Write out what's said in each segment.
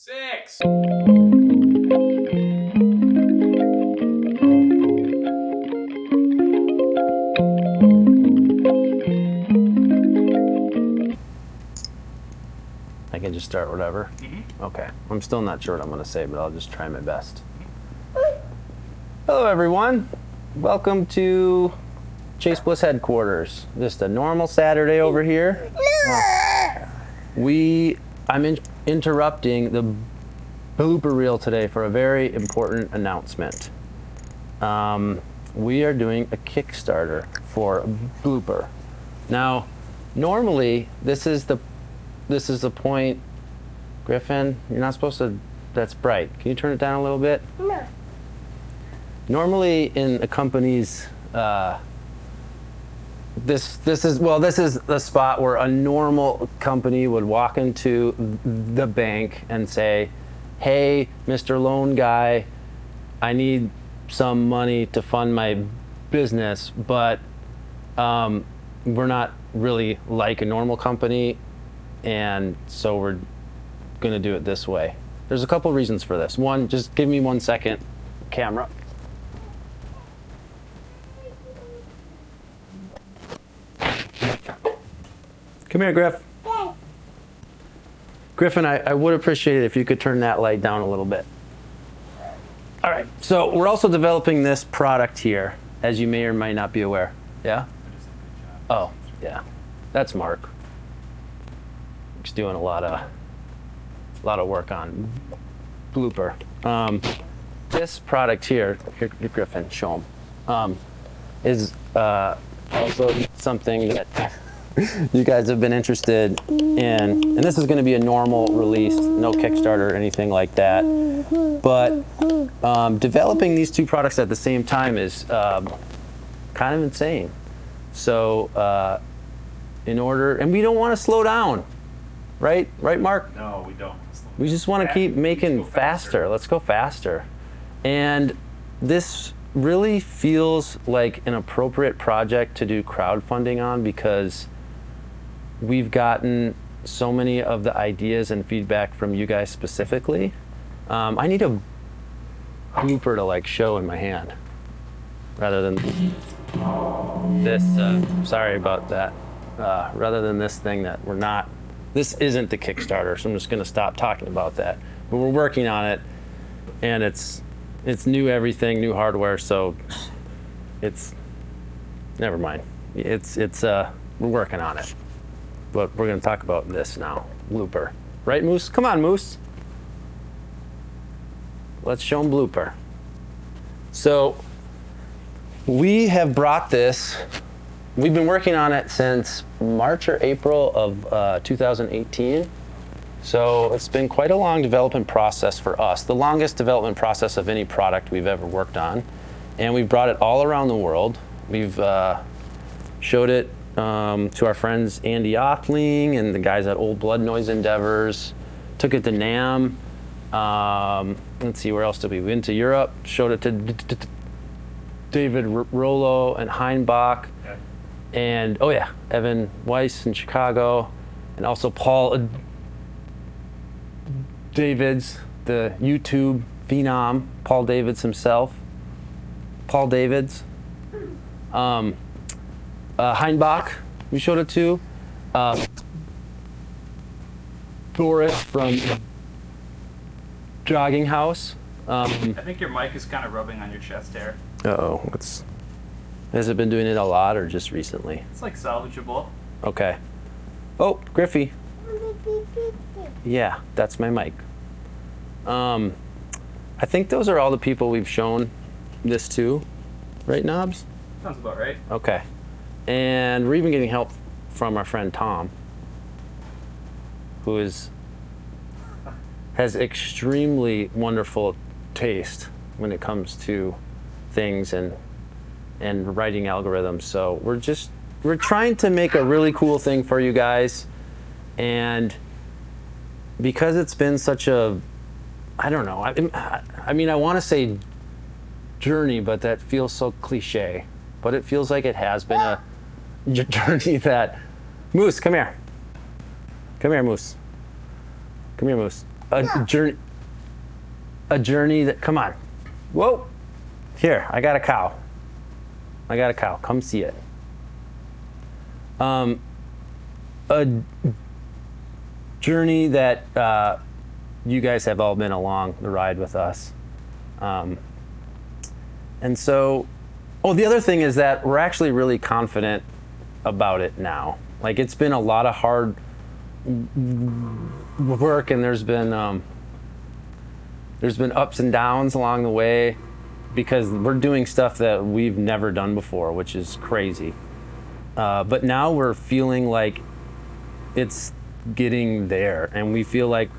6. I can just start whatever? Okay. I'm still not sure what I'm going to say, but I'll just try my best. Hello, everyone. Welcome to Chase Bliss headquarters. Just a normal Saturday over here. I'm interrupting the blooper reel today for a very important announcement. We are doing a Kickstarter for Blooper. Now, normally this is the point. Griffin, you're not supposed to. That's bright. Can you turn it down a little bit? No. Normally in a company's this is the spot where a normal company would walk into the bank and say, "Hey, Mr. Loan Guy, I need some money to fund my business, but we're not really like a normal company, and so we're gonna do it this way." There's a couple reasons for this. One, just give me 1 second, camera. Come here, Griff. Griffin, I would appreciate it if you could turn that light down a little bit. All right, so we're also developing this product here, as you may or may not be aware. Yeah? Oh, yeah. That's Mark. He's doing a lot of work on Blooper. This product here, Griffin, show him, is also something that you guys have been interested in, and this is going to be a normal release, no Kickstarter or anything like that. But developing these two products at the same time is kind of insane. So and we don't want to slow down, right, Mark? No, we don't. We just want to keep making faster. Let's go faster. And this really feels like an appropriate project to do crowdfunding on because we've gotten so many of the ideas and feedback from you guys specifically. I need a blooper to like show in my hand rather than this. Sorry about that. Rather than this thing that this isn't the Kickstarter, so I'm just going to stop talking about that. But we're working on it, and it's new everything, new hardware, so never mind. We're working on it. But we're going to talk about this now, Blooper. Right, Moose? Come on, Moose. Let's show them Blooper. So we have brought this. We've been working on it since March or April of 2018. So it's been quite a long development process for us, the longest development process of any product we've ever worked on. And we've brought it all around the world. We've showed it to our friends Andy Othling and the guys at Old Blood Noise Endeavors. Took it to NAMM. Let's see, where else did we? We went to Europe, showed it to David Rollo and Heinbach. Okay. And, oh yeah, Evan Weiss in Chicago. And also Paul Davids, the YouTube phenom, Paul Davids himself. Paul Davids. Heinbach, we showed it to. Boris from Jogging House. I think your mic is kind of rubbing on your chest hair. Uh-oh. Has it been doing it a lot or just recently? It's like salvageable. Okay. Oh, Griffey. Yeah, that's my mic. I think those are all the people we've shown this to. Right, Knobs? Sounds about right. Okay. And we're even getting help from our friend Tom, who has extremely wonderful taste when it comes to things and writing algorithms. So we're trying to make a really cool thing for you guys. And because it's been such a, I don't know, I mean, I want to say journey, but that feels so cliche. But it feels like it has been a journey that, Moose, come here. Come here, Moose. Come here, Moose. a journey that, come on. Whoa. Here, I got a cow. Come see it. A journey that you guys have all been along the ride with us. And so, the other thing is that we're actually really confident about it now. Like, it's been a lot of hard work, and there's been ups and downs along the way, because we're doing stuff that we've never done before, which is crazy. But now we're feeling like it's getting there, and we feel like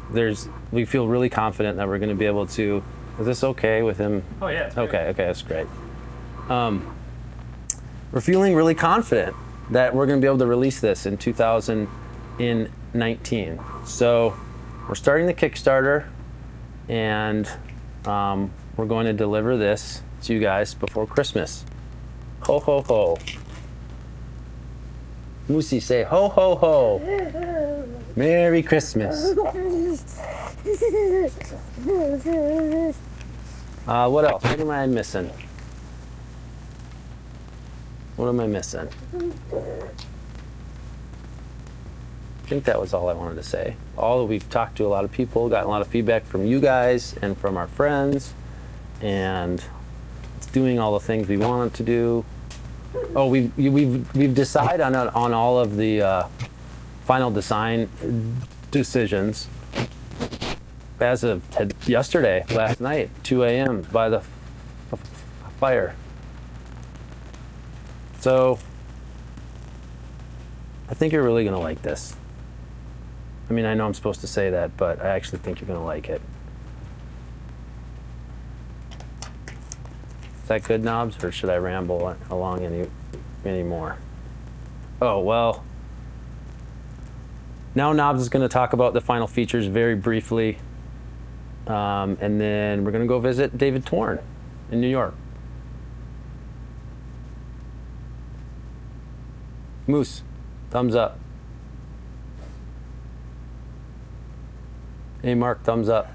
we feel really confident that we're going to be able to. Is this okay with him? Oh yeah. It's okay, that's great. We're feeling really confident that we're going to be able to release this in 2019. So we're starting the Kickstarter, and we're going to deliver this to you guys before Christmas. Ho, ho, ho. Moosey, say ho, ho, ho. Merry Christmas. What else? What am I missing? I think that was all I wanted to say. We've talked to a lot of people, gotten a lot of feedback from you guys and from our friends, and it's doing all the things we want it to do. Oh, we've decided on all of the final design decisions as of yesterday, last night, 2 a.m. by the fire. So I think you're really gonna like this. I mean, I know I'm supposed to say that, but I actually think you're gonna like it. Is that good, Knobs, or should I ramble along any more? Oh, well, now Knobs is gonna talk about the final features very briefly, and then we're gonna go visit David Turin in New York. Moose, thumbs up. Hey, Mark, thumbs up.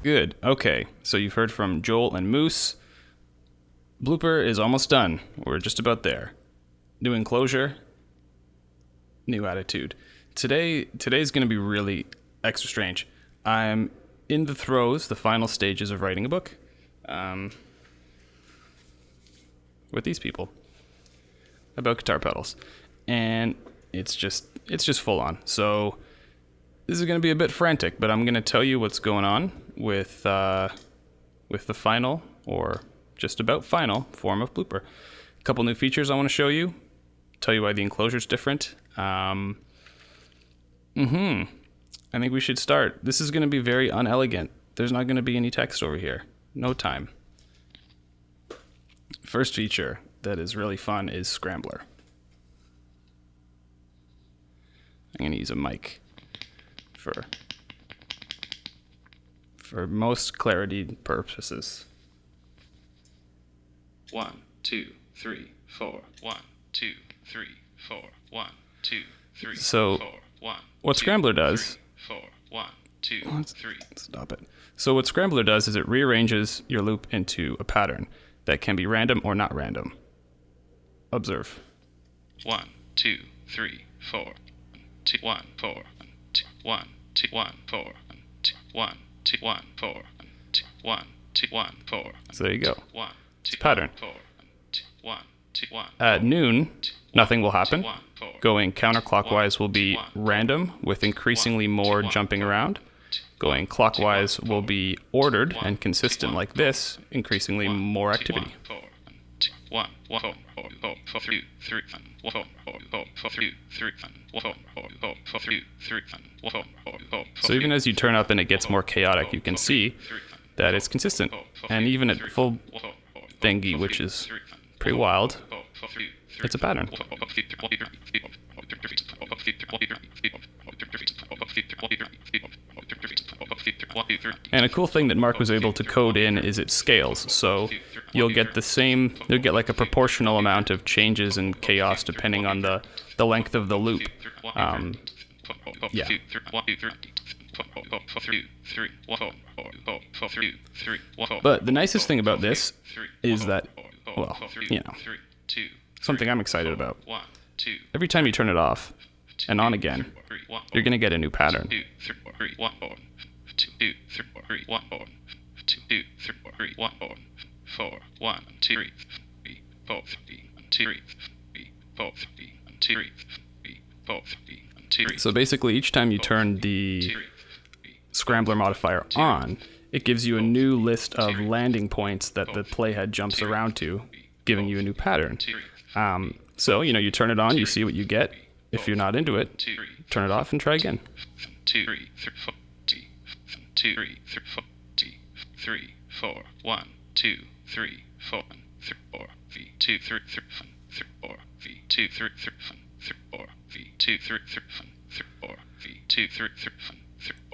Good. Okay, so you've heard from Joel and Moose. Blooper is almost done. We're just about there. New enclosure, new attitude. Today's going to be really extra strange. I'm in the final stages of writing a book with these people about guitar pedals, and it's just full on. So this is going to be a bit frantic, but I'm going to tell you what's going on with the final, or just about final, form of Blooper. A couple new features I want to show you, tell you why the enclosure's different. I think we should start. This is going to be very unelegant. There's not going to be any text over here. No time. First feature that is really fun is Scrambler. I'm going to use a mic for most clarity purposes. 1, 2, 3, 4. 1, 2, 3, 4. 1, 2, 3. So 4, 1, what Scrambler does. 4, 1, 2, 3. Stop it. So what Scrambler does is it rearranges your loop into a pattern that can be random or not random. Observe. 1, 2, 3, 4. 2, 1, 4. 2, 1, 2, 1, 4. 2, 1, 2, 1, 4. 2, 1, 2, 1, 4. So there you go. It's a pattern. At noon, nothing will happen. Going counterclockwise will be random, with increasingly more jumping around. Going clockwise will be ordered and consistent like this, increasingly more activity. So even as you turn up and it gets more chaotic, you can see that it's consistent. And even at full thingy, which is pretty wild, it's a pattern. And a cool thing that Mark was able to code in is it scales. So you'll get like a proportional amount of changes and chaos depending on the length of the loop. Yeah. But the nicest thing about this is that, well, you know, something I'm excited about. Every time you turn it off and on again, you're going to get a new pattern. So basically, each time you turn the Scrambler modifier on, it gives you a new list of landing points that the playhead jumps around to, giving you a new pattern. So, you know, you turn it on, you see what you get. If you're not into it, turn it off and try again.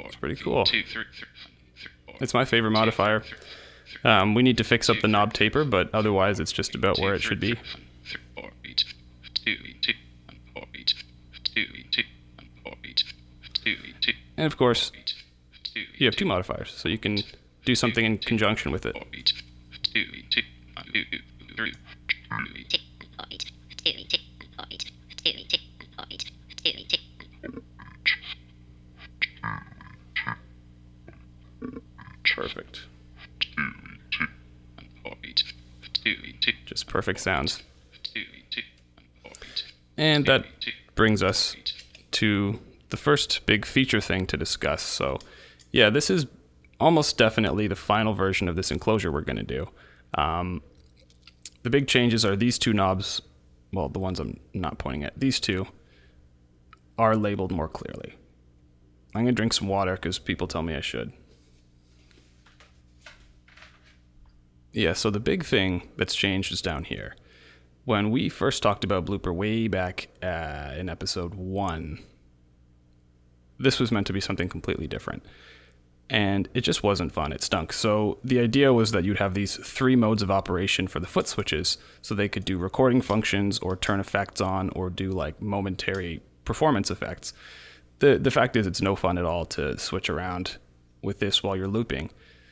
It's pretty cool. It's my favorite modifier. We need to fix up the knob taper, but otherwise it's just about where it should be. And of course, you have two modifiers, so you can do something in conjunction with it. Perfect. Just perfect sounds. And that brings us to the first big feature thing to discuss. So, yeah, this is almost definitely the final version of this enclosure we're going to do. The big changes are these two knobs, well, the ones I'm not pointing at, these two are labeled more clearly. I'm going to drink some water because people tell me I should. Yeah, so the big thing that's changed is down here. When we first talked about Blooper way back in episode 1, this was meant to be something completely different. And it just wasn't fun. It stunk. So the idea was that you'd have these 3 modes of operation for the foot switches, so they could do recording functions or turn effects on or do like momentary performance effects. The fact is it's no fun at all to switch around with this while you're looping.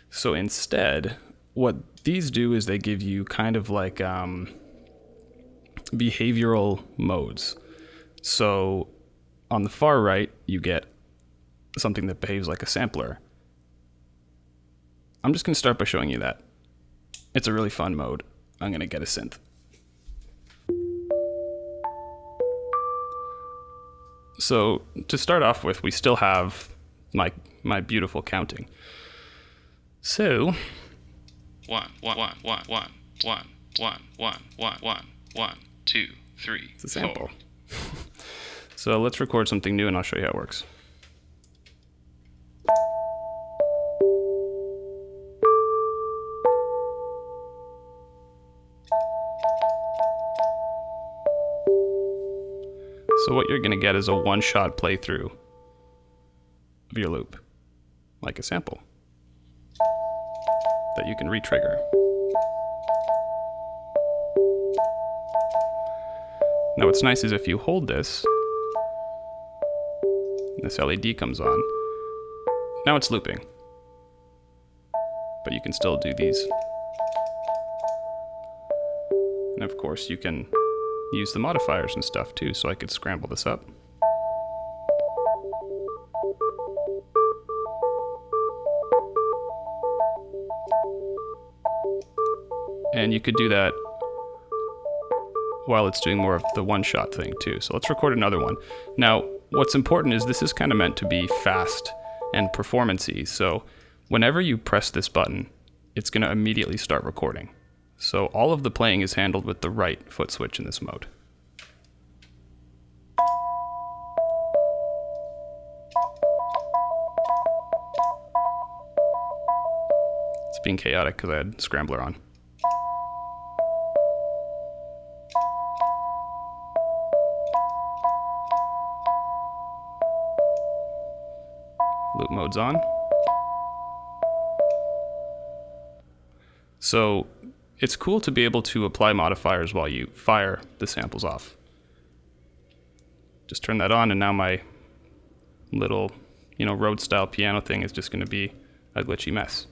So instead, what these do is they give you kind of like behavioral modes. So on the far right, you get something that behaves like a sampler. I'm just going to start by showing you that. It's a really fun mode. I'm going to get a synth. So to start off with, we still have my beautiful counting. So 1, 1, 1, 1, 1, 1, 1, 1, 1, 1, 1, 2, 3. It's a sample. So let's record something new and I'll show you how it works. So what you're going to get is a one-shot playthrough of your loop, like a sample that you can re-trigger. Now what's nice is if you hold this, and this LED comes on, now it's looping. But you can still do these. And of course you can use the modifiers and stuff too, so I could scramble this up. And you could do that while it's doing more of the one-shot thing too. So let's record another one. Now, what's important is this is kind of meant to be fast and performance-y. So whenever you press this button, it's going to immediately start recording. So all of the playing is handled with the right foot switch in this mode. It's being chaotic because I had Scrambler on. Loop mode's on. So it's cool to be able to apply modifiers while you fire the samples off. Just turn that on, and now my little, Rhodes style piano thing is just going to be a glitchy mess.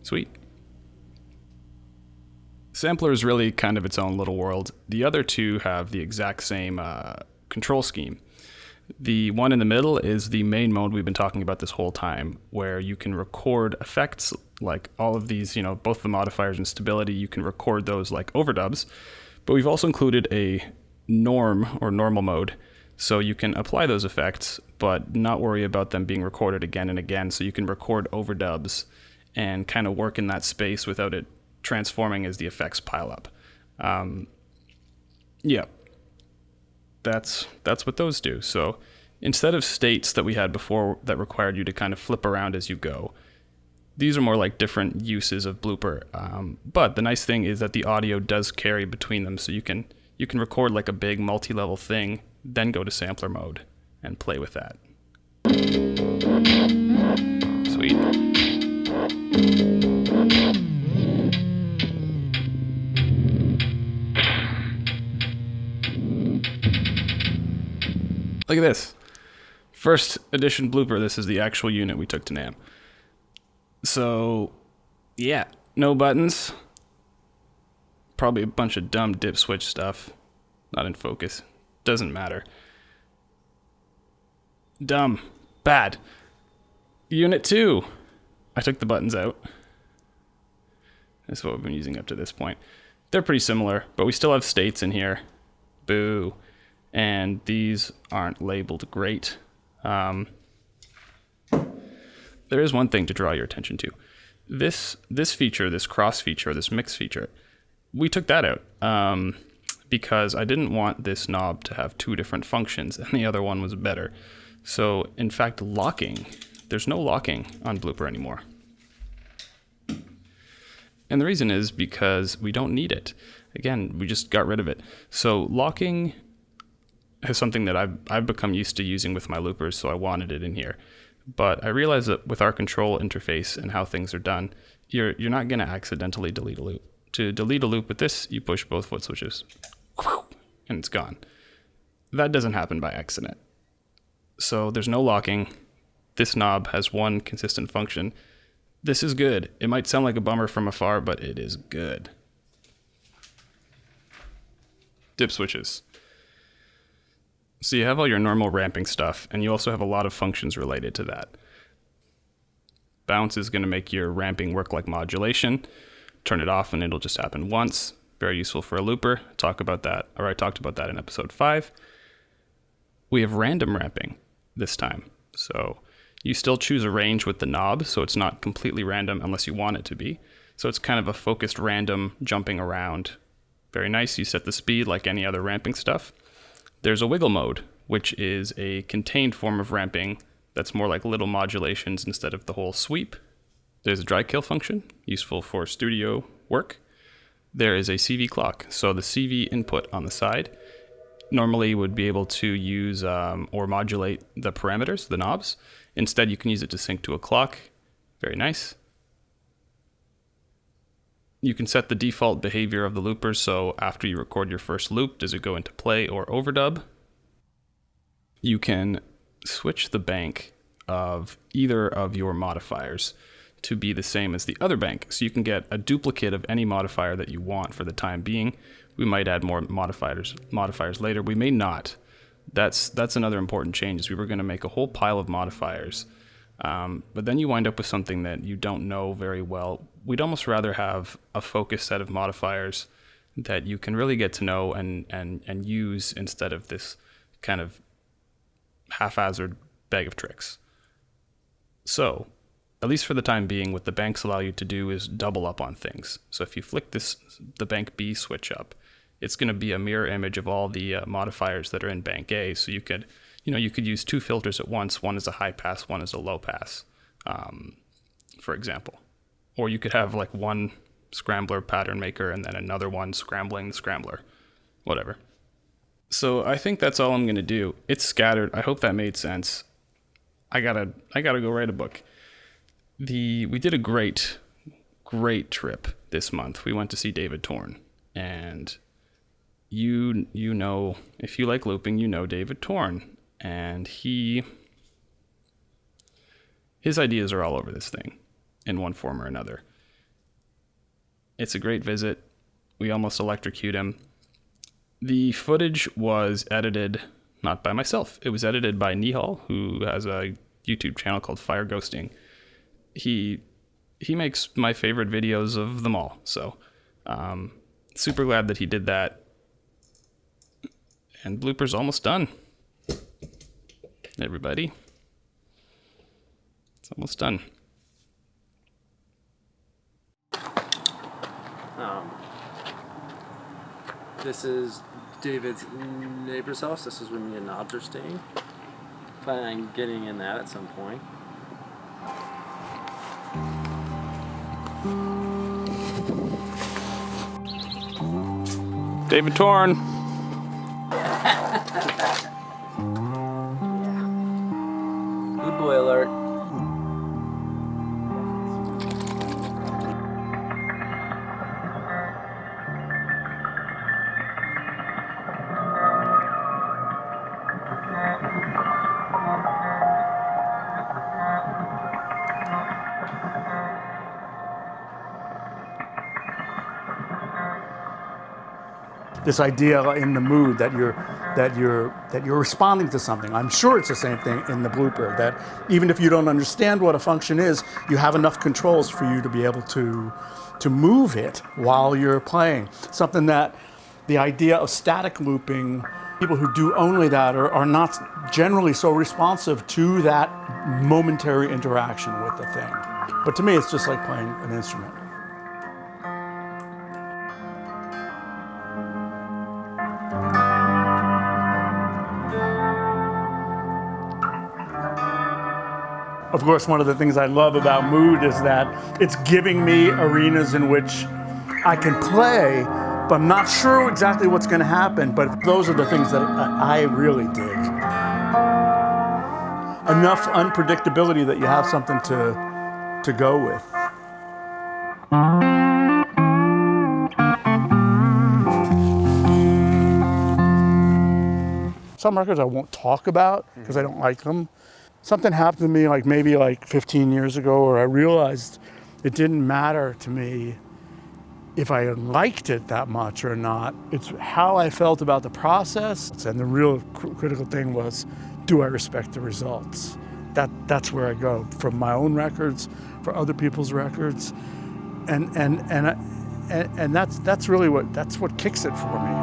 Sweet. Sampler is really kind of its own little world. The other two have the exact same control scheme. The one in the middle is the main mode we've been talking about this whole time, where you can record effects like all of these, both the modifiers and stability, you can record those like overdubs. But we've also included a norm or normal mode, so you can apply those effects, but not worry about them being recorded again and again. So you can record overdubs and kind of work in that space without it transforming as the effects pile up. Yeah. That's what those do. So instead of states that we had before that required you to kind of flip around as you go, these are more like different uses of Blooper. But the nice thing is that the audio does carry between them, so you can record like a big multi-level thing, then go to sampler mode and play with that. Sweet. Look at this. First edition Blooper, this is the actual unit we took to NAMM. So, yeah, no buttons. Probably a bunch of dumb dip switch stuff. Not in focus. Doesn't matter. Dumb. Bad. Unit 2. I took the buttons out. That's what we've been using up to this point. They're pretty similar, but we still have states in here. Boo. And these aren't labeled great. There is one thing to draw your attention to. This feature, this cross feature, this mix feature, we took that out because I didn't want this knob to have two different functions, and the other one was better. So, in fact, there's no locking on Blooper anymore. And the reason is because we don't need it. Again, we just got rid of it. So locking is something that I've become used to using with my loopers, so I wanted it in here. But I realized that with our control interface and how things are done, you're not going to accidentally delete a loop. To delete a loop with this, you push both foot switches, and it's gone. That doesn't happen by accident. So there's no locking. This knob has one consistent function. This is good. It might sound like a bummer from afar, but it is good. Dip switches. So you have all your normal ramping stuff, and you also have a lot of functions related to that. Bounce is going to make your ramping work like modulation. Turn it off and it'll just happen once. Very useful for a looper. I talked about that in episode 5. We have random ramping this time. So you still choose a range with the knob, so it's not completely random unless you want it to be. So it's kind of a focused random jumping around. Very nice. You set the speed like any other ramping stuff. There's a wiggle mode, which is a contained form of ramping that's more like little modulations instead of the whole sweep. There's a dry kill function, useful for studio work. There is a CV clock, so the CV input on the side normally would be able to use or modulate the parameters, the knobs. Instead, you can use it to sync to a clock. Very nice. You can set the default behavior of the looper, so after you record your first loop, does it go into play or overdub? You can switch the bank of either of your modifiers to be the same as the other bank, so you can get a duplicate of any modifier that you want for the time being. We might add more modifiers later. We may not. That's another important change, is we were going to make a whole pile of modifiers. But then you wind up with something that you don't know very well. We'd almost rather have a focused set of modifiers that you can really get to know and use instead of this kind of haphazard bag of tricks. So, at least for the time being, what the banks allow you to do is double up on things. So if you flick the bank B switch up, it's going to be a mirror image of all the modifiers that are in bank A. So you could use two filters at once. One is a high pass, one is a low pass, for example. Or you could have like one Scrambler pattern maker and then another one scrambling the Scrambler, whatever. So I think that's all I'm going to do. It's scattered. I hope that made sense. I gotta go write a book. We did a great trip this month. We went to see David Turin, and you know, if you like looping, you know David Turin, and his ideas are all over this thing in one form or another. It's a great visit. We almost electrocute him. The footage was edited not by myself. It was edited by Nihal, who has a YouTube channel called Fire Ghosting. He makes my favorite videos of them all. So super glad that he did that. And Blooper's almost done. Everybody. It's almost done. This is David's neighbor's house. This is where me and Knobs are staying. Planning on getting in that at some point. David Turin. Good boy alert. This idea in the mood that you're responding to something. I'm sure it's the same thing in the blooper, that even if you don't understand what a function is, you have enough controls for you to be able to move it while you're playing. Something that the idea of static looping, people who do only that are not generally so responsive to that momentary interaction with the thing. But to me, it's just like playing an instrument. Of course, one of the things I love about Mood is that it's giving me arenas in which I can play, but I'm not sure exactly what's going to happen, but those are the things that I really dig. Enough unpredictability that you have something to go with. Some records I won't talk about because I don't like them. Something happened to me maybe 15 years ago where I realized it didn't matter to me if I liked it that much or not. It's how I felt about the process. And the real critical thing was, do I respect the results? That's where I go, from my own records, for other people's records. And that's really what kicks it for me.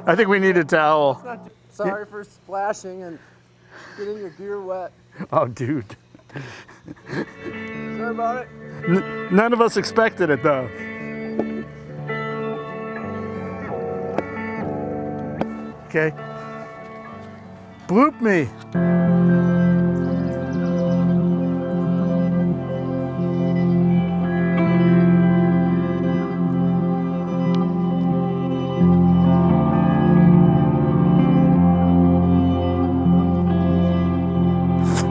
I think we need a towel. Sorry for splashing and getting your gear wet. Oh, dude. Sorry about it. None of us expected it, though. Okay. Bloop me.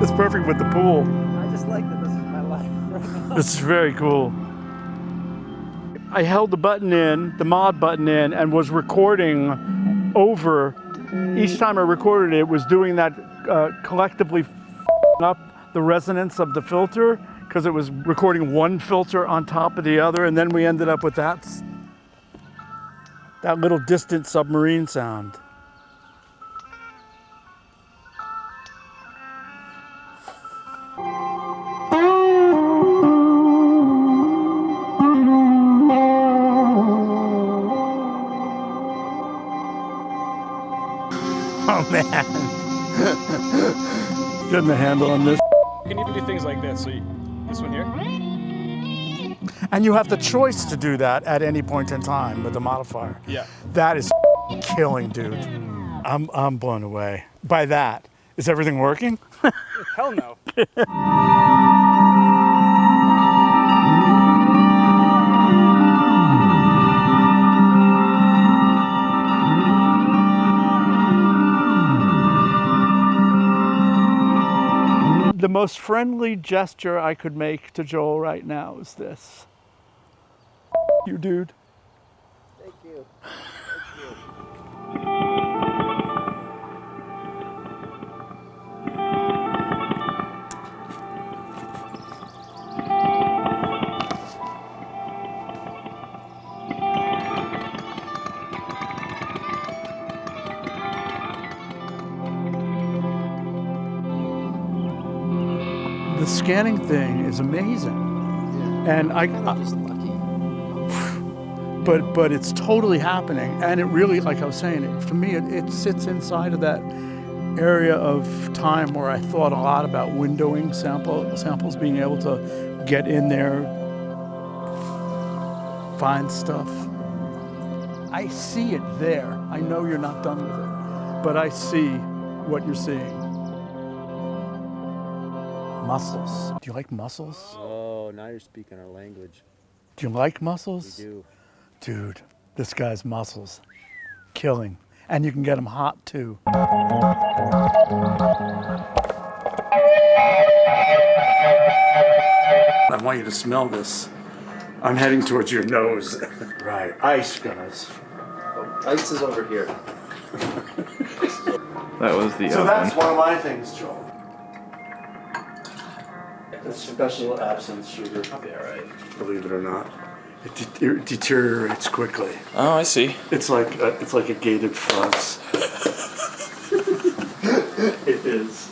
It's perfect with the pool. I just like that this is my life right now. This is very cool. I held the button in, the mod button in, and was recording over. Each time I recorded it, was doing that collectively up the resonance of the filter, because it was recording one filter on top of the other, and then we ended up with that little distant submarine sound. Oh man, getting the handle on this. You can even do things like this. So this one here. And you have the choice to do that at any point in time with the modifier. Yeah. That is killing, dude. I'm blown away by that. Is everything working? Hell no. The most friendly gesture I could make to Joel right now is this. You dude. Thank you. The scanning thing is amazing. And I'm just lucky. but it's totally happening, and it really, like I was saying, to me it sits inside of that area of time where I thought a lot about windowing samples, being able to get in there, find stuff. I see it there. I know you're not done with it, but I see what you're seeing. Mussels. Do you like mussels? Oh, now you're speaking our language. Do you like mussels? We do. Dude, this guy's mussels. Killing. And you can get them hot too. I want you to smell this. I'm heading towards your nose. Right, ice, guys. Ice is over here. That was the So oven. that's one of my things, Joel. That's special absinthe sugar. I'll be all right. Believe it or not, it deteriorates quickly. Oh, I see. It's like a gated fuzz. It is.